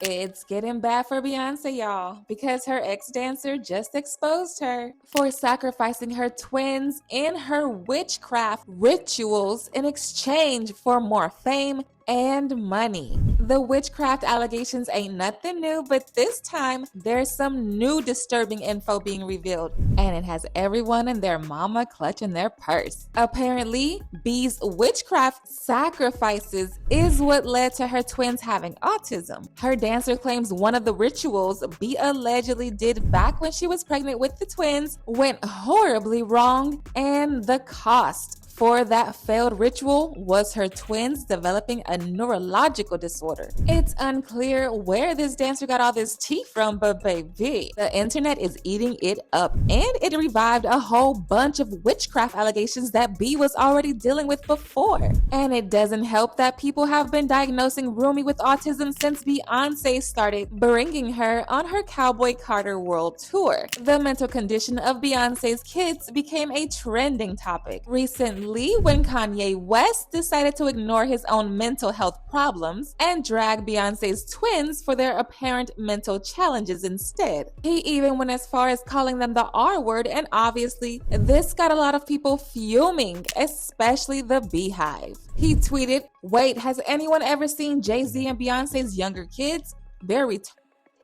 It's getting bad for Beyoncé, y'all, because her ex-dancer just exposed her for sacrificing her twins in her witchcraft rituals in exchange for more fame and money. The witchcraft allegations ain't nothing new, but this time there's some new disturbing info being revealed, and it has everyone and their mama clutching their purse. Apparently, B's witchcraft sacrifices is what led to her twins having autism. Her dancer claims one of the rituals B allegedly did back when she was pregnant with the twins went horribly wrong, and the cost for that failed ritual was her twins developing a neurological disorder. It's unclear where this dancer got all this tea from, but baby, the internet is eating it up, and it revived a whole bunch of witchcraft allegations that B was already dealing with before. And it doesn't help that people have been diagnosing Rumi with autism since Beyoncé started bringing her on her Cowboy Carter World Tour. The mental condition of Beyoncé's kids became a trending topic. Recently, when Kanye West decided to ignore his own mental health problems and drag Beyoncé's twins for their apparent mental challenges instead. He even went as far as calling them the R word, and obviously, this got a lot of people fuming, especially the Beehive. He tweeted, "Wait, has anyone ever seen Jay-Z and Beyoncé's younger kids? They're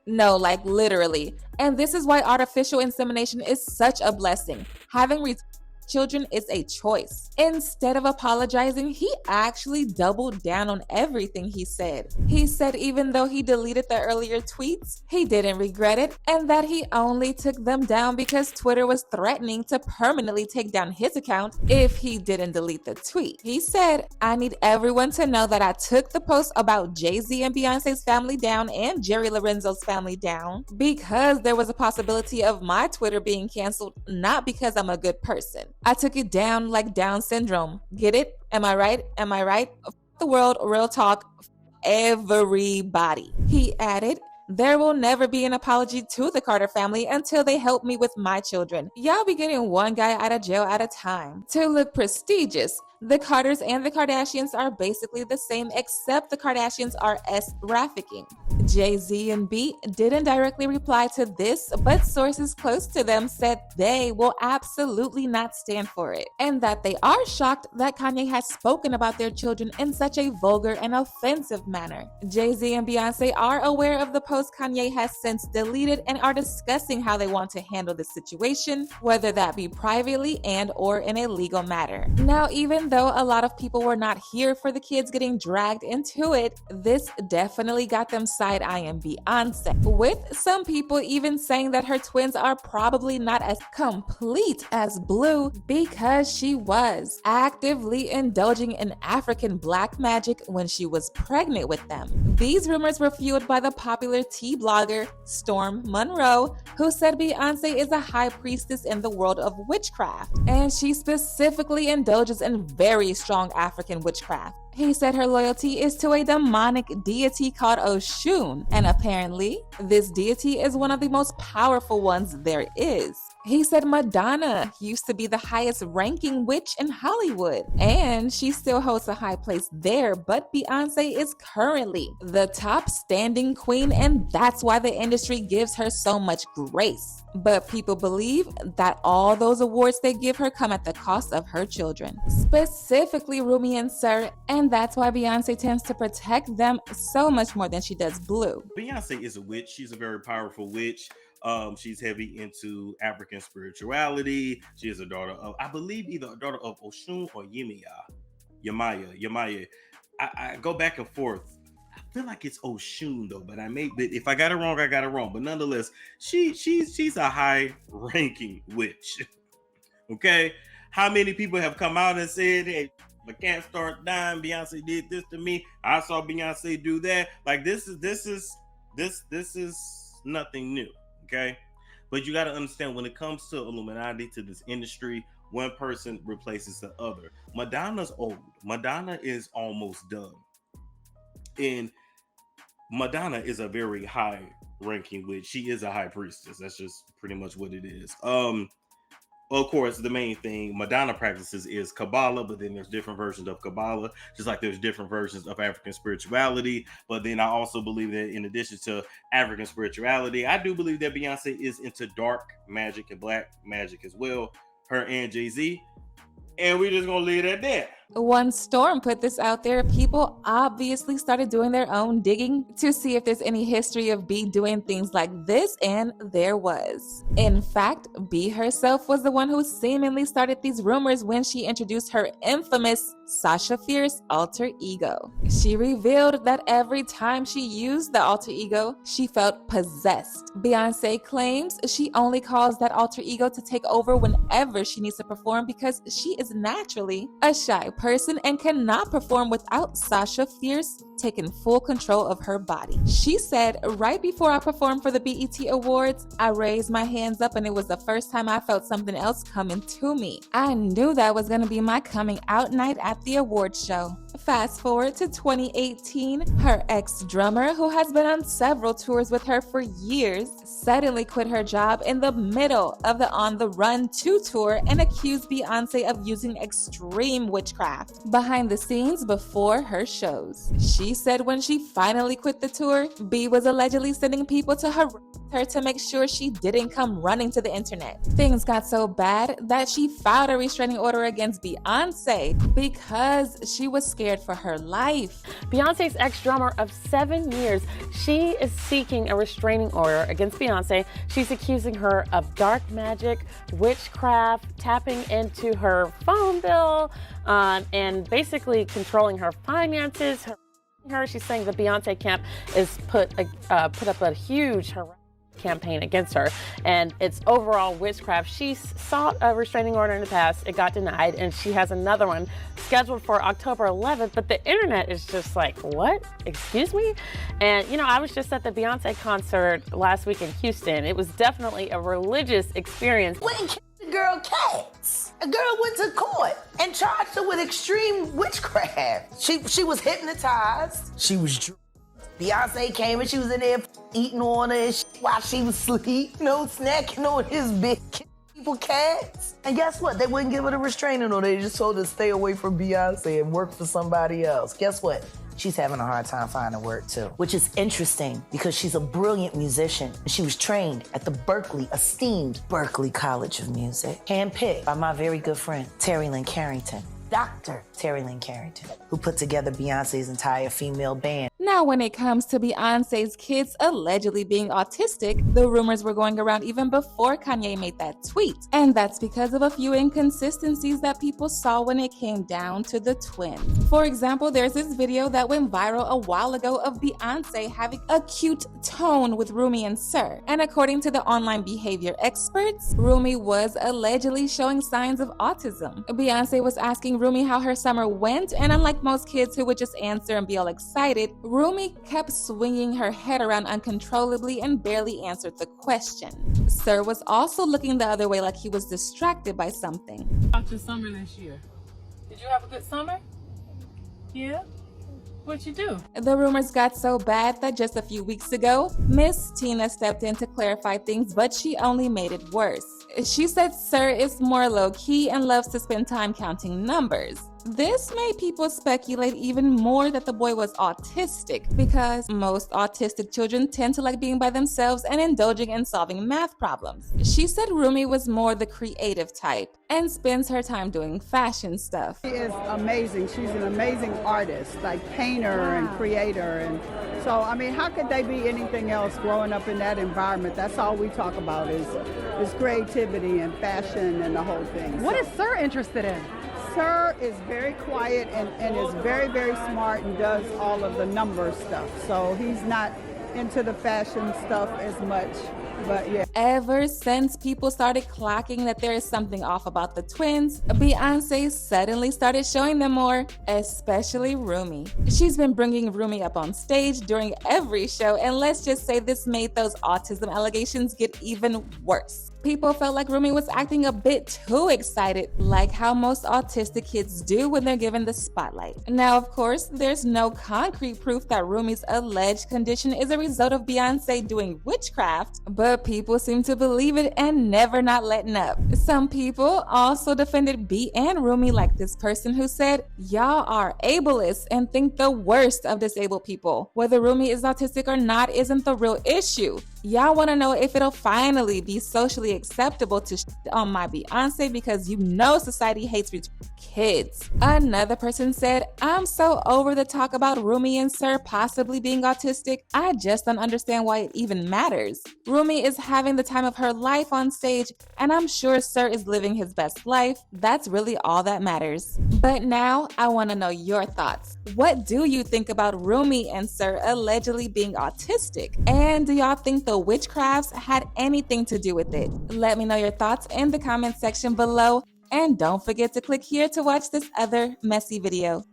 no, like literally. And this is why artificial insemination is such a blessing. Having children is a choice." Instead of apologizing, he actually doubled down on everything he said. He said even though he deleted the earlier tweets, he didn't regret it, and that he only took them down because Twitter was threatening to permanently take down his account if he didn't delete the tweet. He said, "I need everyone to know that I took the post about Jay-Z and Beyonce's family down and Jerry Lorenzo's family down because there was a possibility of my Twitter being canceled, not because I'm a good person. I took it down like Down syndrome. Get it? Am I right? Am I right? F the world, real talk, everybody." He added, "There will never be an apology to the Carter family until they help me with my children. Y'all be getting one guy out of jail at a time." To look prestigious, the Carters and the Kardashians are basically the same, except the Kardashians are trafficking. Jay-Z and B didn't directly reply to this, but sources close to them said they will absolutely not stand for it, and that they are shocked that Kanye has spoken about their children in such a vulgar and offensive manner. Jay-Z and Beyoncé are aware of the post Kanye has since deleted and are discussing how they want to handle the situation, whether that be privately and or in a legal matter. Now, even though a lot of people were not here for the kids getting dragged into it, this definitely got them side-eyeing Beyoncé, with some people even saying that her twins are probably not as complete as Blue because she was actively indulging in African black magic when she was pregnant with them. These rumors were fueled by the popular tea blogger Storm Monroe, who said Beyoncé is a high priestess in the world of witchcraft, and she specifically indulges in very strong African witchcraft. He said her loyalty is to a demonic deity called Oshun, and apparently, this deity is one of the most powerful ones there is. He said Madonna used to be the highest ranking witch in Hollywood, and she still holds a high place there, but Beyoncé is currently the top standing queen, and that's why the industry gives her so much grace. But people believe that all those awards they give her come at the cost of her children, specifically Rumi and Sir, and that's why Beyoncé tends to protect them so much more than she does Blue. Beyonce is a witch. She's a very powerful witch. She's heavy into African spirituality. She is a daughter of, I believe, either a daughter of Oshun or Yemaya. I go back and forth. I feel like it's Oshun though, but if I got it wrong, I got it wrong. But nonetheless, she's a high-ranking witch. Okay, how many people have come out and said, "Hey, my cat started dying. Beyonce did this to me. I saw Beyonce do that." Like this is nothing new. Okay, but you got to understand when it comes to Illuminati, to this industry, one person replaces the other. Madonna's old. Madonna is almost done, and Madonna is a very high ranking witch. She is a high priestess. That's just pretty much what it is. Of course, the main thing Madonna practices is Kabbalah, but then there's different versions of Kabbalah, just like there's different versions of African spirituality. But then I also believe that in addition to African spirituality, I do believe that Beyonce is into dark magic and black magic as well, her and Jay-Z. And we're just gonna leave it at that. Once Storm put this out there, people obviously started doing their own digging to see if there's any history of B doing things like this, and there was. In fact, B herself was the one who seemingly started these rumors when she introduced her infamous Sasha Fierce alter ego. She revealed that every time she used the alter ego, she felt possessed. Beyonce claims she only calls that alter ego to take over whenever she needs to perform because she is naturally a shy person and cannot perform without Sasha Fierce taking full control of her body. She said, right before I performed for the BET Awards, I raised my hands up and it was the first time I felt something else coming to me. I knew that was going to be my coming out night at the awards show. Fast forward to 2018, her ex-drummer, who has been on several tours with her for years, suddenly quit her job in the middle of the On the Run 2 tour and accused Beyonce of using extreme witchcraft behind the scenes before her shows. She said when she finally quit the tour, B was allegedly sending people to harass her to make sure she didn't come running to the internet. Things got so bad that she filed a restraining order against Beyonce because she was scared for her life. Beyonce's ex-drummer of 7 years, she is seeking a restraining order against Beyonce. She's accusing her of dark magic, witchcraft, tapping into her phone bill, and basically controlling her finances. She's saying the Beyonce camp is put up a huge campaign against her, and it's overall witchcraft. She sought a restraining order in the past. It got denied, and she has another one scheduled for October 11th, but the internet is just like, what? Excuse me? And, you know, I was just at the Beyonce concert last week in Houston. It was definitely a religious experience. When the girl Cats, a girl went to court and charged her with extreme witchcraft. She was hypnotized. She was drunk. Beyonce came and she was in there eating on her while she was asleep, you know, snacking on his big people Cats. And guess what? They wouldn't give her the restraining order. They just told her to stay away from Beyonce and work for somebody else. Guess what? She's having a hard time finding work too, which is interesting because she's a brilliant musician. She was trained at the esteemed Berklee College of Music, handpicked by my very good friend, Terry Lynn Carrington. Dr. Terry Lynn Carrington, who put together Beyonce's entire female band. Now, when it comes to Beyonce's kids allegedly being autistic, the rumors were going around even before Kanye made that tweet. And that's because of a few inconsistencies that people saw when it came down to the twins. For example, there's this video that went viral a while ago of Beyonce having a cute tone with Rumi and Sir. And according to the online behavior experts, Rumi was allegedly showing signs of autism. Beyonce was asking Rumi how her summer went, and unlike most kids who would just answer and be all excited, Rumi kept swinging her head around uncontrollably and barely answered the question. Sir was also looking the other way like he was distracted by something. About your summer this year. Did you have a good summer? Yeah? What'd you do? The rumors got so bad that just a few weeks ago, Miss Tina stepped in to clarify things, but she only made it worse. She said Sir is more low-key and loves to spend time counting numbers. This made people speculate even more that the boy was autistic because most autistic children tend to like being by themselves and indulging in solving math problems. She said Rumi was more the creative type and spends her time doing fashion stuff. She is amazing. She's an amazing artist, like painter and creator. And so, I mean, how could they be anything else growing up in that environment? That's all we talk about is creativity and fashion and the whole thing. What is Sir interested in? Sir is very quiet and is very, very smart and does all of the number stuff. So he's not into the fashion stuff as much, but yeah. Ever since people started clocking that there is something off about the twins, Beyonce suddenly started showing them more, especially Rumi. She's been bringing Rumi up on stage during every show, and let's just say this made those autism allegations get even worse. People felt like Rumi was acting a bit too excited, like how most autistic kids do when they're given the spotlight. Now, of course, there's no concrete proof that Rumi's alleged condition is a result of Beyoncé doing witchcraft, but people seem to believe it and never not letting up. Some people also defended B and Rumi, like this person who said, "Y'all are ableists and think the worst of disabled people. Whether Rumi is autistic or not isn't the real issue. Y'all want to know if it'll finally be socially acceptable to shit on my Beyoncé because you know society hates rich kids." Another person said, "I'm so over the talk about Rumi and Sir possibly being autistic. I just don't understand why it even matters. Rumi is having the time of her life on stage, and I'm sure Sir is living his best life. That's really all that matters." But now I want to know your thoughts. What do you think about Rumi and Sir allegedly being autistic? And do y'all think the witchcrafts had anything to do with it? Let me know your thoughts in the comment section below, and don't forget to click here to watch this other messy video.